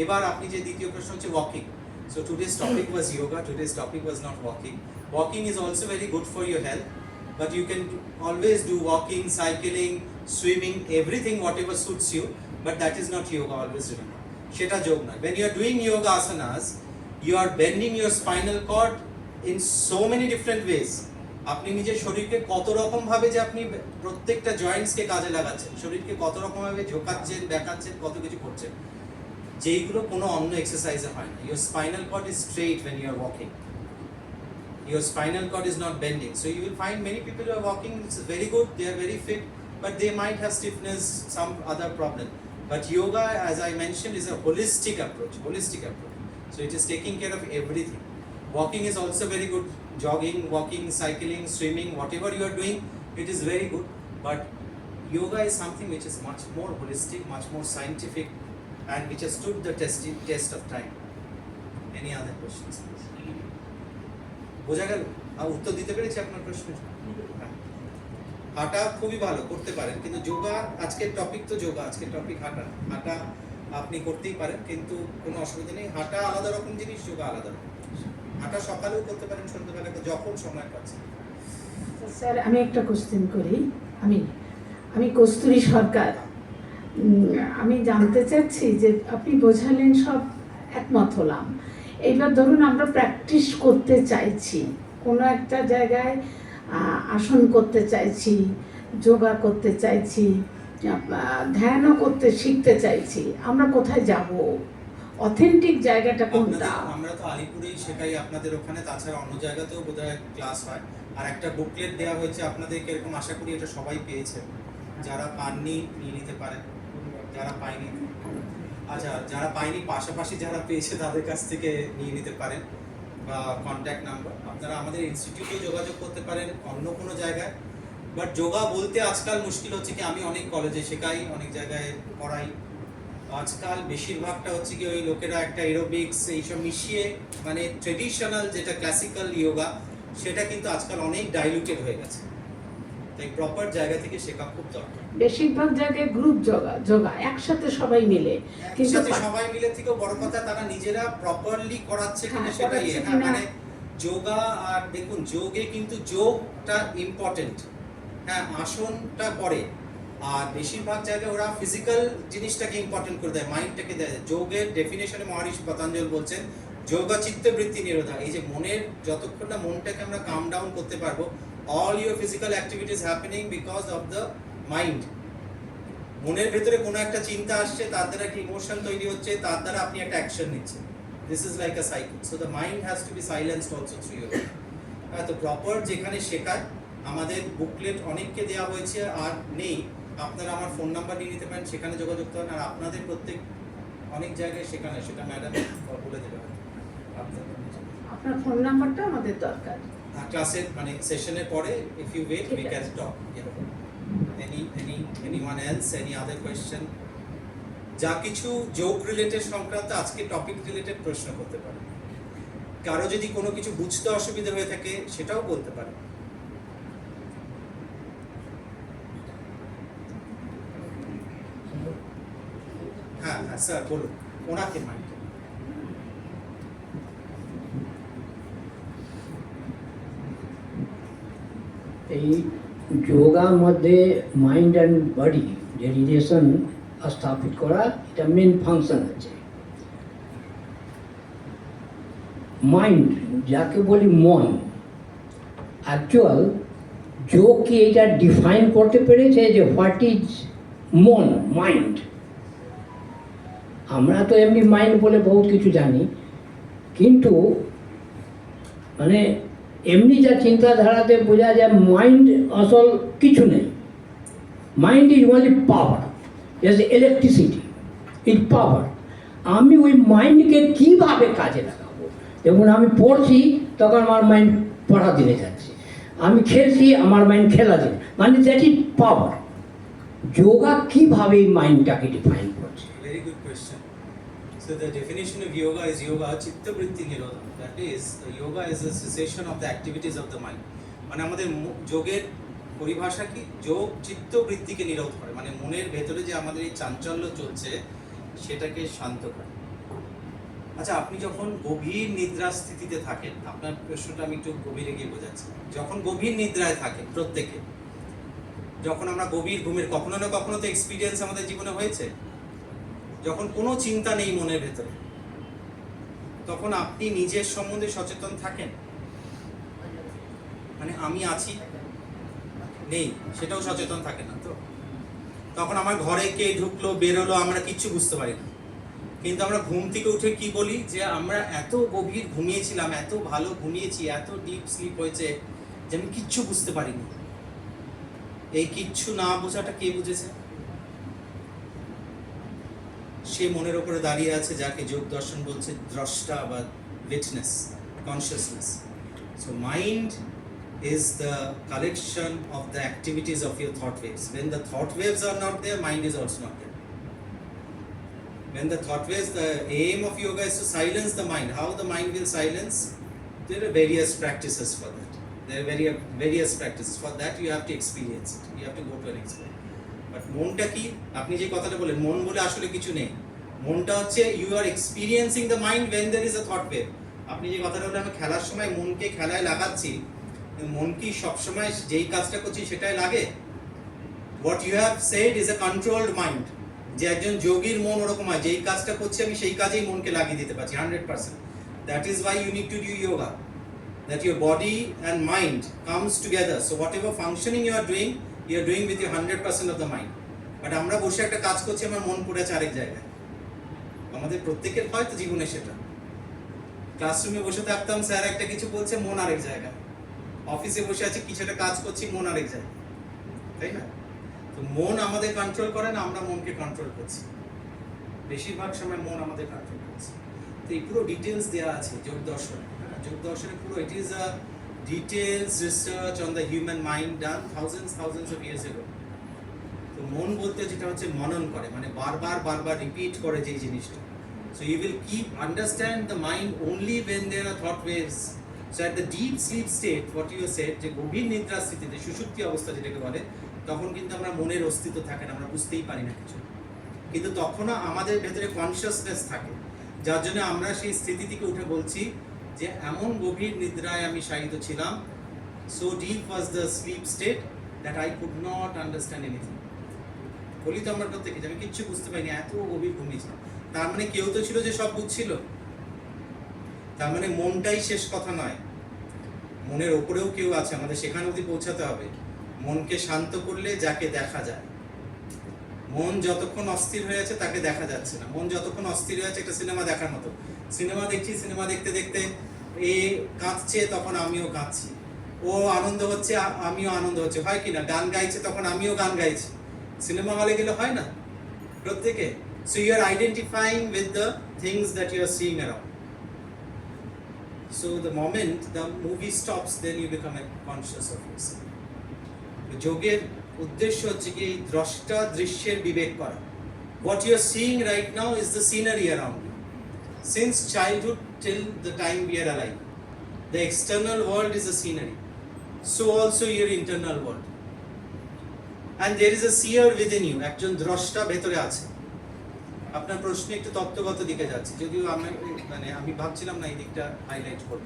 এবার আপনি যে দ্বিতীয় প্রশ্ন হচ্ছে walking. So today's topic was yoga, today's topic was not walking. Walking is also very good for your health, but you can always do walking, cycling, swimming, everything whatever suits you, but that is not yoga, always remember. Sheta যোগ নয়। When you are doing yoga asanas, you are bending your spinal cord in so many different ways. আপনি নিজের শরীরকে কত রকম ভাবে যে আপনি প্রত্যেকটা জয়েন্টসকে কাজে লাগাচ্ছেন, শরীরকে কত রকম ভাবে ঝোকাচ্ছেন, দেখাচ্ছেন, কত কিছু করছেন, যেইগুলো কোনো অন্য এক্সারসাইজে হয় না। Your spinal cord is straight when you are walking. Your spinal cord is not bending. So you will find many people who are walking, it's very good, they are very fit, but they might have stiffness, some other problem. But yoga, as I mentioned, is a holistic approach. So it is taking care of everything. Walking is also very good. Jogging, walking, cycling, swimming, whatever you are doing, it is very good. But yoga is something which is much more holistic, much more scientific, and which has stood the test of time. Any other questions? বোঝা গেল? উত্তর দিতে পেরেছি আপনার প্রশ্নের? হাঁটা খুবই ভালো, করতে পারেন, কিন্তু যোগা, আজকের টপিক তো যোগা, আজকের টপিক হাঁটা। হাঁটা আপনি করতেই পারেন, কিন্তু কোনো অসুবিধা নেই। হাঁটা আলাদা রকম জিনিস, যোগা আলাদা রকম। হাঁটা সকালেও করতে পারেন, সন্ধ্যাবেলা, যখন সময় পাচ্ছেন। স্যার, আমি একটা কোশ্চেন করি। আমি কস্তুরী সরকার। আমি জানতে চাচ্ছি যে আপনি বোঝালেন, সব একমত হলাম। এইবার ধরুন আমরা প্র্যাকটিস করতে চাইছি, কোনো একটা জায়গায় আসন করতে চাইছি, যোগা করতে চাইছি, ধ্যানও করতে শিখতে চাইছি, আমরা কোথায় যাব? অথেন্টিক জায়গাটা কোনটা? আমরা তো আলিপুরেই শেখাই আপনাদের ওখানে, তাছাড়া অন্য জায়গাতেও বোধহয় ক্লাস হয়। আর একটা বুকলেট দেওয়া হয়েছে আপনাদেরকে, এরকম আশা করি এটা সবাই পেয়েছে। যারা পাননি নিয়ে নিতে পারেন, যারা পায়নি, আচ্ছা যারা পায়নি পাশাপাশি যারা পেয়েছে তাদের কাছ থেকে নিয়ে নিতে পারেন, বা কন্ট্যাক্ট নাম্বার। আপনারা আমাদের ইনস্টিটিউটেও যোগাযোগ করতে পারেন, অন্য কোনো জায়গায়। বাট যোগা বলতে আজকাল মুশকিল হচ্ছে কি, আমি অনেক কলেজে শেখাই, অনেক জায়গায় পড়াই, আজকাল বেশিরভাগটা হচ্ছে কি ওই লোকেরা একটা এরোবিক্স এইসব মিশিয়ে, মানে ট্রেডিশনাল যেটা ক্লাসিক্যাল যোগা, সেটা কিন্তু আজকাল অনেক ডাইলুটেড হয়ে গেছে। তাই প্রপার জায়গা থেকে শেখা খুব দরকার। বেশিরভাগ জায়গায় গ্রুপ যোগা একসাথে সবাই মিলে, কিন্তু সবাই মিলে থেকেও বড় কথা তারা নিজেরা প্রপারলি করাচ্ছে কিনা সেটাই। মানে যোগা, আর দেখুন যোগে কিন্তু যোগটা ইম্পর্টেন্ট, হ্যাঁ আসনটা পরে, আর বেশিরভাগ জায়গায় ওরা ফিজিক্যাল জিনিসটাকে ইম্পর্টেন্ট করে দেয়, মাইন্ডটাকে দেয়। যোগের ডেফিনেশনে মহর্ষি পতঞ্জল বলছেন যোগা চিত্তবৃত্তি নিরোধা। এই যে মনের, যতক্ষণ না মনটাকে আমরা কাম ডাউন করতে পারবো, all your physical activities happening because of the mind. মনের ভেতরে কোনো একটা চিন্তা আসছে, তার দ্বারা একটা ইমোশন তৈরি হচ্ছে, তার দ্বারা আপনি একটা অ্যাকশন নিচ্ছেন। This is like a cycle. So the mind has to be silenced also through your. তো প্রপার যেখানে শেখায়, আমাদের বুকলেট অনেককে দেওয়া হয়েছে, আর নেই, আপনারা আমার ফোন নাম্বার নিয়ে নিতে পারেন, সেখানে যোগাযোগ করেন। আর আপনাদের প্রত্যেক অনেক জায়গায় শেখানো, সেটা ম্যাডাম বলে দেবে। আপনার ফোন নাম্বারটা আমাদের দরকার। ক্লাসের মানে সেশনের পরে, if you wait we can talk. Anyone else, any other question? যা কিছু যোগ রিলেটেড সংক্রান্ত আজকে টপিক রিলেটেড প্রশ্ন করতে পারে। কারো যদি কোনো কিছু বুঝতে অসুবিধা হয়ে থাকে সেটাও বলতে পারে। হ্যাঁ স্যার বলুন, ওনাকে মাইন্ড। এই যোগার মধ্যে মাইন্ড অ্যান্ড বডি যে রিলেশন স্থাপিত করা, এটা মেন ফাংশন আছে। মাইন্ড যাকে বলি মন, অ্যাকচুয়াল যোগ কি এটা ডিফাইন করতে পেরেছে যে হোয়াট ইজ মন, মাইন্ড? আমরা তো এমনি মাইন্ড বলে বহুত কিছু জানি, কিন্তু মানে এমনি যা চিন্তাধারাতে বোঝা যায় মাইন্ড আসল কিছু নেই। Mind is only power, as electricity, is power. আমি ওই মাইন্ডকে কীভাবে কাজে লাগাবো? যেমন আমি পড়ছি, তখন আমার মাইন্ড পড়া দিনে যাচ্ছে, আমি খেলছি, আমার মাইন্ড খেলা দিনে, মানে দ্যাট ইজ পাওয়ার। যোগা কীভাবে এই মাইন্ডটাকে ডিফাইন করছে? Very good question. So the definition of yoga is yoga chitta vritti nirodha. That is, yoga is a cessation of the activities of the mind. মানে আমাদের যোগের পরিভাষা কি? যোগ চিত্ত বৃত্তিকে নিরোধ করে, মানে মনের ভেতরে যে আমাদের এই চাঞ্চল্য চলছে সেটাকে শান্ত করে। আচ্ছা, আপনি যখন গভীর নিদ্রা স্থিতিতে থাকেন, আপনার প্রশ্নটা আমি একটু গভীরে গিয়ে বোঝাচ্ছি। যখন গভীর নিদ্রায় থাকেন প্রত্যেকে, যখন আমরা গভীর ঘুমের, কখনো না কখনো তো এক্সপিরিয়েন্স আমাদের জীবনে হয়েছে, যখন কোনো চিন্তা নেই মনের ভেতরে, তখন আপনি নিজের সম্বন্ধে সচেতন থাকেন, মানে আমি আছি নেই সেটাও সচেতন থাকে না। তো তখন আমার ঘরে কে ঢুকলো বেরোলো আমরা কিচ্ছু বুঝতে পারি না, কিন্তু আমরা ঘুম থেকে উঠে কি বলি যে আমরা এত গভীর ঘুমিয়েছিলাম, এত ভালো ঘুমিয়েছি, এত ডিপ স্লিপ হয়েছে যে আমি কিচ্ছু বুঝতে পারিনি। এই কিচ্ছু না বোঝাটা কে বুঝেছে? সে মনের ওপরে দাঁড়িয়ে আছে, যাকে যোগ দর্শন বলছে দ্রষ্টা বা witness, consciousness. So mind is the collection of the activities of your thought waves. When the thought waves are not there, mind is also not there. When the thought waves, the aim of yoga is to silence the mind. How the mind will silence? There are various practices for that. There are various practices. For that you have to experience it. You have to go to an experience. But মনটা কি? আপনি যে কথাটা বলেন মন বলে আসলে কিছু নেই। মনটা হচ্ছে you are experiencing the mind when there is a thought wave. আপনি যে কথাটা বলেন আমি খেলার সময় মনকে খেলায় লাগাচ্ছি, মন কি সবসময় যেই কাজটা করছি সেটাই লাগে? What you have said is a controlled mind. যে একজন যোগীর মন ওরকম হয়, যেই কাজটা করছি আমি সেই কাজেই মনকে লাগিয়ে দিতে পারছি 100%। That is why you need to do yoga, that your body and mind comes together. So whatever functioning you are doing with your 100% of the mind. But আমরা বসে একটা কাজ করছি, আমার মন পড়ে আছে আরেক জায়গায়। আমাদের প্রত্যেকের হয়তো জীবনে সেটা, ক্লাসরুমে বসে থাকতাম, স্যার একটা কিছু বলছে, মন আরেক জায়গায়। অফিসে বসে আছে, কিছু একটা কাজ করছি, মন আরেক জায়গায়, তাই না? তো মন আমাদের কন্ট্রোল করে না, আমরা মনকে কন্ট্রোল করছি। বেশিরভাগ সময় মন আমাদের কন্ট্রোল করছে। তো এই পুরো ডিটেলস দেওয়া আছে যোগ দর্শনে। যোগ দর্শনে পুরো ইট is a details research on the human mind done thousands of years ago. তো মন বলতে যেটা হচ্ছে মনন করে, মানে বারবার রিপিট করে যেই জিনিসটা। So you will keep understand the mind only when there are thought waves. So at the deep sleep state, what you said, যে গভীর নিদ্রা স্থিতিতে, সুষুপ্তি অবস্থা যেটাকে বলে, তখন কিন্তু আমরা মনের অস্তিত্ব থাকে না, আমরা বুঝতেই পারি না কিছু। কিন্তু তখনও আমাদের ভেতরে কনসিয়াসনেস থাকে, যার জন্য আমরা সেই স্থিতি থেকে উঠে বলছি যে এমন গভীর নিদ্রায় আমি শায়িত ছিলাম, so deep was the sleep state that I could not understand anything. বলি তো আমরা প্রত্যেকে যে আমি কিচ্ছু বুঝতে পারিনি, এত গভীর ঘুমিয়েছিলাম। তার মানে কেউ তো ছিল যে সব বুঝছিল। তার মানে মনটাই শেষ কথা নয়, মনের ওপরেও কেউ আছে, আমাদের সেখানে অবধি পৌঁছাতে হবে। মনকে শান্ত করলে যাকে দেখা যায়, মন যতক্ষণ অস্থির হয়ে আছে তাকে দেখা যাচ্ছে না। মন যতক্ষণ অস্থির হয়ে আছে, একটা সিনেমা দেখার মতো, সিনেমা দেখছি, সিনেমা দেখতে দেখতে এ কাঁদছে, তখন আমিও কাঁদছি, ও আনন্দ হচ্ছে আমিও আনন্দ হচ্ছে, হয় কি না? গান গাইছে, তখন আমিও গান গাইছি। সিনেমা হলে গেলে হয় না প্রত্যেকে? So you are identifying with the things that you are seeing around. So the moment the movie stops, then you become conscious of yourself. যোগের উদ্দেশ্য হচ্ছে কি এই দ্রষ্টা দৃশ্যের বিবেক করা। What you are seeing right now is the scenery around you. Since childhood till the time we are alive, the external world is a scenery. So also your internal world. And there is a seer within you. একজন দ্রষ্টা ভেতরে আছে। আপনার প্রশ্নে একটু তত্ত্বগত দিকে যাচ্ছে, যদিও আমি ভাবছিলাম না এই দিকটা হাইলাইট করব।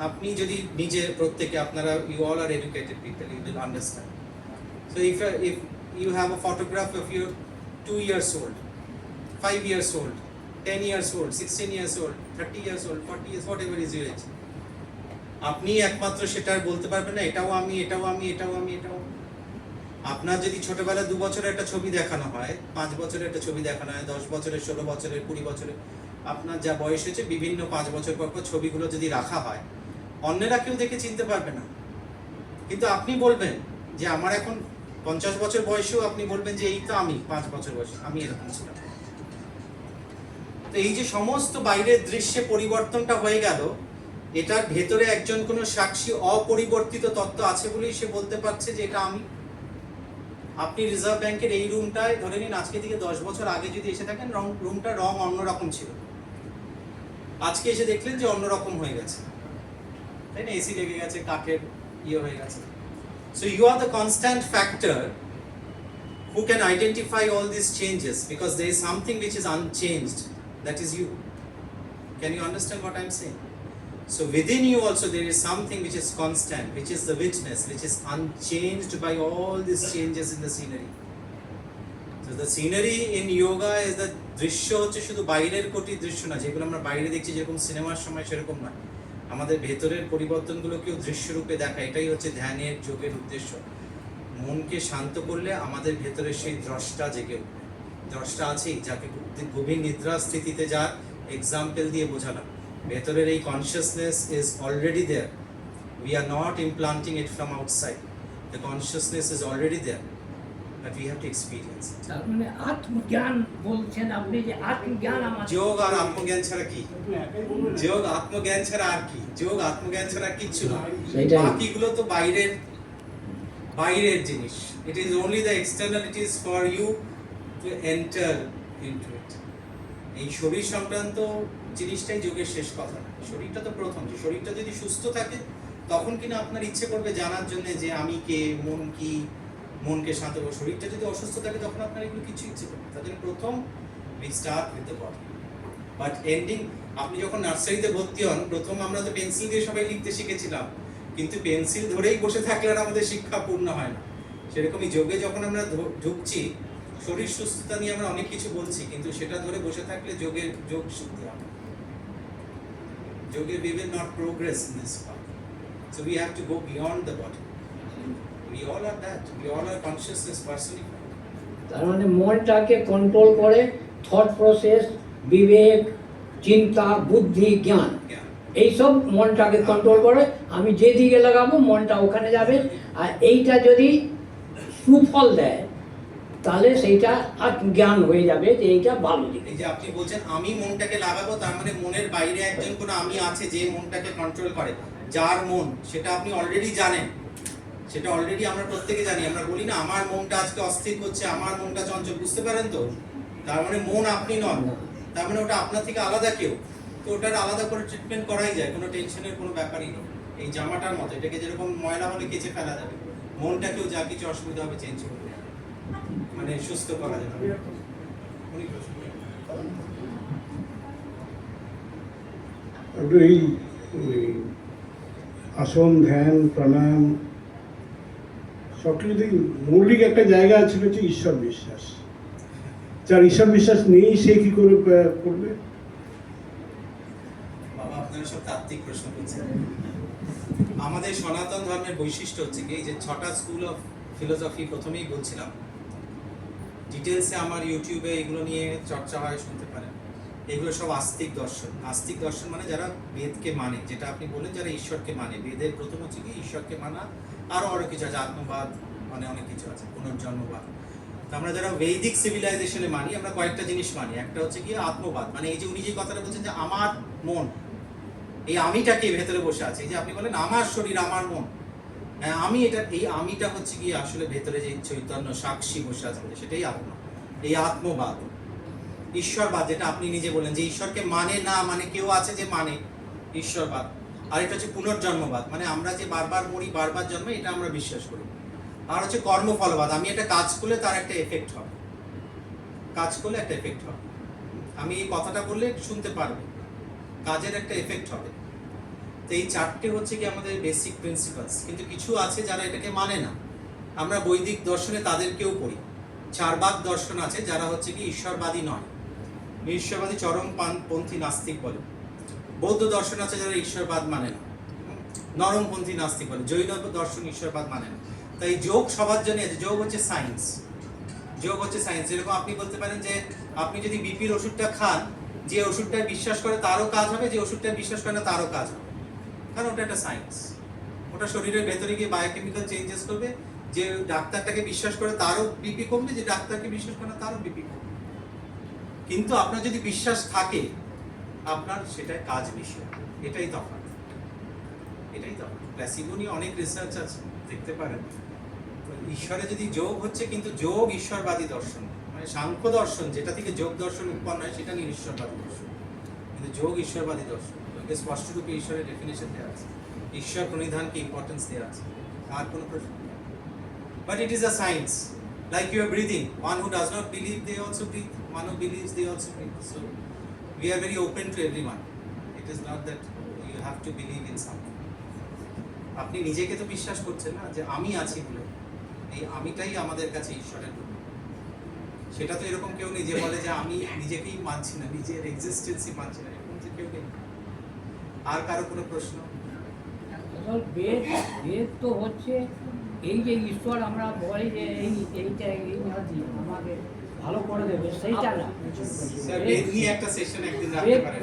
আপনি যদি নিজে প্রত্যেকে আপনারা you all are educated people, you will understand. So if you have a photograph of your 2 years old, 5 years old, 10 years old, 16 years old, 30 years old, 40 years, whatever is your age, আপনি একমাত্র সেটা বলতে পারবেন না এটাও আমি, এটাও আমি, এটাও আমি, এটাও। আপনার যদি ছোটবেলা 2 বছরের একটা ছবি দেখানো হয়, 5 বছরের একটা ছবি দেখানো হয়, 10 বছরের, 16 বছরের, 20 বছরের, আপনার যা বয়স হয়েছে বিভিন্ন 5 বছর পর পর ছবিগুলো যদি রাখা হয়, অন্যরা কেউ দেখে চিনতে পারবে না। কিন্তু আপনি বলবেন যে আমার এখন 50 বছর বয়সেও আপনি বলবেন যে এই তো আমি 5 বছর বয়সে আমি এরকম ছিলাম। তো এই যে সমস্ত বাইরের দৃশ্যে পরিবর্তনটা হয়ে গেল, এটার ভেতরে একজন কোনো সাক্ষী অপরিবর্তিত তত্ত্ব আছে বলেই সে বলতে পারছে যে এটা আমি। আপনি রিজার্ভ ব্যাংকের এই রুমটায় ধরে নিন আজকে থেকে 10 বছর আগে যদি এসে থাকেন, রুমটার রং অন্যরকম ছিল, আজকে এসে দেখলেন যে অন্যরকম হয়ে গেছে, তাই না? এসি লেগে গেছে, কাঠের ইয়ে হয়ে গেছে। So you are the constant factor who can identify all these changes, because there is something which is unchanged, that is you. Can you understand what I am saying? So within you also there is something which is constant, which is the witness, which is unchanged by all these changes in the scenery. So the scenery in yoga is the দৃশ্য হচ্ছে শুধু বাইরের কোটি দৃশ্য না, যেগুলো আমরা বাইরে দেখছি যেরকম সিনেমার সময় সেরকম না, আমাদের ভেতরের পরিবর্তনগুলোকেও দৃশ্যরূপে দেখা। এটাই হচ্ছে ধ্যানের, যোগের উদ্দেশ্য। মনকে শান্ত করলে আমাদের ভেতরে সেই দ্রষ্টা জেগে উঠবে। দ্রষ্টা আছেই, যাকে গভীর নিদ্রা স্থিতিতে যার এক্সাম্পল দিয়ে বোঝালাম। ভেতরের এই consciousness is already there, we are not implanting it from outside, the consciousness is already there, but we have to experience it. তার মানে আত্মজ্ঞান বলছেন আপনি, যে আত্মজ্ঞান আমার যোগ আর আত্মজ্ঞান ছাড়া কি? যোগ আত্মজ্ঞান ছাড়া আর কি? যোগ আত্মজ্ঞান ছাড়া কিচ্ছু না। সেটাই। বাকিগুলো তো বাইরের বাইরের জিনিস। It is only the externalities for you to enter into it. এই শরীর সংক্রান্ত জিনিসটাই যোগের শেষ কথা। শরীরটা তো প্রথম, যে শরীরটা যদি সুস্থ থাকে তখন কিনা আপনার ইচ্ছে করবে জানার জন্য যে আমি কে, মন কি, মনকে শান্ত করবো। শরীরটা যদি অসুস্থ থাকে তখন আপনার এগুলো কিছু ইচ্ছে করবে। তার জন্য প্রথম we start with the body, but ending. আপনি যখন নার্সারিতে ভর্তি হন, প্রথম আমরা তো পেন্সিল দিয়ে সবাই লিখতে শিখেছিলাম, কিন্তু পেন্সিল ধরেই বসে থাকলে আর আমাদের শিক্ষা পূর্ণ হয় না। সেরকমই যোগে যখন আমরা ঢুকছি, শরীর সুস্থতা নিয়ে আমরা অনেক কিছু বলছি, কিন্তু সেটা ধরে বসে থাকলে যোগ শুদ্ধ হবে। যোগে we will not progress in this path. So we have to go beyond the body. We all are that. We all are consciousness personified. তার মানে মনটাকে কন্ট্রোল করে থট প্রসেস, বিবেক, চিন্তা, বুদ্ধি, জ্ঞান, Yeah. এইসব মনটাকে কন্ট্রোল করে। আমি যেদিকে লাগাবো মনটা ওখানে যাবে। আর এইটা যদি সুফল দেয় তাহলে সেইটা জ্ঞান হয়ে যাবে যে এইটা ভালো দিক। এই যে আপনি বলছেন আমি মনটাকে লাগাবো, তার মানে মনের বাইরে একজন কোনো আমি আছে যে মনটাকে কন্ট্রোল করে, যার মন, সেটা আপনি অলরেডি জানেন। সেটা অলরেডি আমরা প্রত্যেকে জানি। আমরা বলি না আমার মনটা আজকে অস্থির করছে, আমার মনটা চঞ্চল, বুঝতে পারেন তো? তার মানে মন আপনি নন, তার মানে ওটা আপনার থেকে আলাদা কেউ। তো ওটার আলাদা করে ট্রিটমেন্ট করাই যায়, কোনো টেনশনের কোনো ব্যাপারই নেই। এই জামাটার মতো, এটাকে যেরকম ময়লা হলে কেচে ফেলা যাবে, মনটাকেও যা কিছু অসুবিধা হবে চেঞ্জ করবে, মানে সুস্থ করা যাবে। অনেক প্রশ্ন। একটু এই আসন, ধ্যান, প্রাণায়াম সবটা যদি মৌলিক একটা জায়গা ছিল হচ্ছে ঈশ্বর বিশ্বাস। যার ঈশ্বর বিশ্বাস নেই সে কি করে করবে? বাবা আপনারা সব তাত্ত্বিক প্রশ্ন করছেন। আমাদের সনাতন ধর্মের বৈশিষ্ট্য হচ্ছে কি, এই যে 6টা স্কুল অফ ফিলোসফি প্রথমেই বলছিলাম, ডিটেলসে আমার ইউটিউবে এগুলো নিয়ে চর্চা হয়, শুনতে পারেন। এগুলো সব আস্তিক দর্শন। আস্তিক দর্শন মানে যারা বেদকে মানে, যেটা আপনি বলেন যারা ঈশ্বরকে মানে। বেদের প্রথম হচ্ছে কি ঈশ্বরকে মানা, আরও অনেক কিছু আছে, আত্মবাদ, মানে অনেক কিছু আছে, পুনর্জন্মবাদ। তো আমরা যারা বৈদিক সিভিলাইজেশনে মানি, আমরা কয়েকটা জিনিস মানি। একটা হচ্ছে কি আত্মবাদ, মানে এই যে উনি যে কথাটা বলছেন যে আমার মন, এই আমিটাকে ভেতরে বসে আছে। এই যে আপনি বলেন আমার শরীর, আমার মন, হ্যাঁ আমি, এটা এই আমিটা হচ্ছে কি আসলে ভেতরে যে চৈতন্য সাক্ষী বসে আছে, সেটাই আত্মা। এই আত্মবাদ। ঈশ্বরবাদ, যেটা আপনি নিজে বলেন যে ঈশ্বরকে মানে না, মানে কেউ আছে যে মানে, ঈশ্বরবাদ। আর এটা হচ্ছে পুনর্জন্মবাদ, মানে আমরা যে বারবার মরি, বারবার জন্মে, এটা আমরা বিশ্বাস করি। আর হচ্ছে কর্মফলবাদ, আমি একটা কাজ করলে তার একটা এফেক্ট হবে, কাজ করলে একটা এফেক্ট হবে। আমি এই কথাটা বললে শুনতে পারবে, কাজের একটা এফেক্ট হবে। তো এই চারটে হচ্ছে কি আমাদের বেসিক প্রিন্সিপালস, কিন্তু কিছু আছে যারা এটাকে মানে না। আমরা বৈদিক দর্শনে তাদেরকেও পড়ি। চারবাদ দর্শন আছে যারা হচ্ছে কি ঈশ্বরবাদী নয়, ঈশ্বরবাদী চরমপন্থী নাস্তিক বলে। বৌদ্ধ দর্শন আছে যারা ঈশ্বরবাদ মানে না, নরমপন্থী নাস্তিক বলে। জৈন দর্শন ঈশ্বরবাদ মানে না। তাই যোগ সবার জন্য আছে। যোগ হচ্ছে সায়েন্স, যোগ হচ্ছে সায়েন্স। যেরকম আপনি বলতে পারেন যে আপনি যদি বিপির ওষুধটা খান, যে ওষুধটা বিশ্বাস করে তারও কাজ হবে, যে ওষুধটা বিশ্বাস করে না তারও কাজ হবে, কারণ ওটা একটা সায়েন্স। ওটা শরীরের ভেতরে গিয়ে বায়োকেমিক্যাল চেঞ্জেস করবে। যে ডাক্তারটাকে বিশ্বাস করে তারও বিপি কমবে, যে ডাক্তারকে বিশ্বাস করে না তারও বিপি কমবে। কিন্তু আপনার যদি বিশ্বাস থাকে, আপনার সেটাই কাজ বিষয়। এটাই তফাৎ, এটাই তফাৎ। প্ল্যাসিবো নিয়ে অনেক রিসার্চ আছে, দেখতে পারেন। ঈশ্বরে যদি যোগ হচ্ছে, কিন্তু যোগ ঈশ্বরবাদী দর্শন, মানে সাংখ্য দর্শন যেটা থেকে যোগ দর্শন উৎপন্ন হয় সেটা নিয়ে ঈশ্বরবাদী দর্শন, কিন্তু যোগ ঈশ্বরবাদী দর্শন। স্পষ্টরূপে ঈশ্বরের ডেফিনেশন দেওয়া আছে, ঈশ্বর প্রণিধানকে ইম্পর্টেন্স দেওয়া আছে। আর কোনো প্রশ্ন? But it is a science, like you are breathing. One who does not believe they also breathe, one who believes they also breathe. So we are very open to everyone. It is not that you have to believe in something. আপনি নিজেকে তো বিশ্বাস করছেন না যে আমি আছি বলে, এই আমিটাই আমাদের কাছে ঈশ্বরের রূপ। সেটা তো এরকম কেউ নেই যে বলে যে আমি নিজেকেই মানছি না, নিজের এক্সিস্টেন্সই মানছি না, এরকম যে কেউ নেই। আর কারো কোনো প্রশ্ন? আসল বেদ, বেদ তো হচ্ছে এই যে ঈশ্বর আমরা বলি যে এইটা এই নাতি আমাকে ভালো করে দেবে, সেইটা না। স্যার বেদ নিয়ে একটা সেশন একদিন রাখতে পারেন।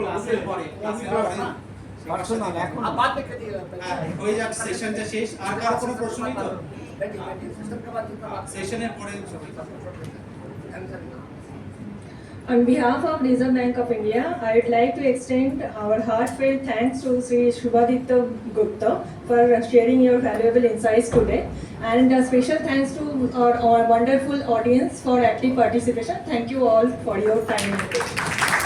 ক্লাসের পরে, ক্লাসের পরে পার্সোনাল এখন হ্যাঁ, হয়ে যাক, সেশনটা শেষ। আর কারো কোনো প্রশ্ন নেই তো? সেশনের পরে সবাই। On behalf of Reserve Bank of India, I would like to extend our heartfelt thanks to Sri Shubhaditya Gupta for sharing your valuable insights today, and a special thanks to our wonderful audience for active participation. Thank you all for your time and attention.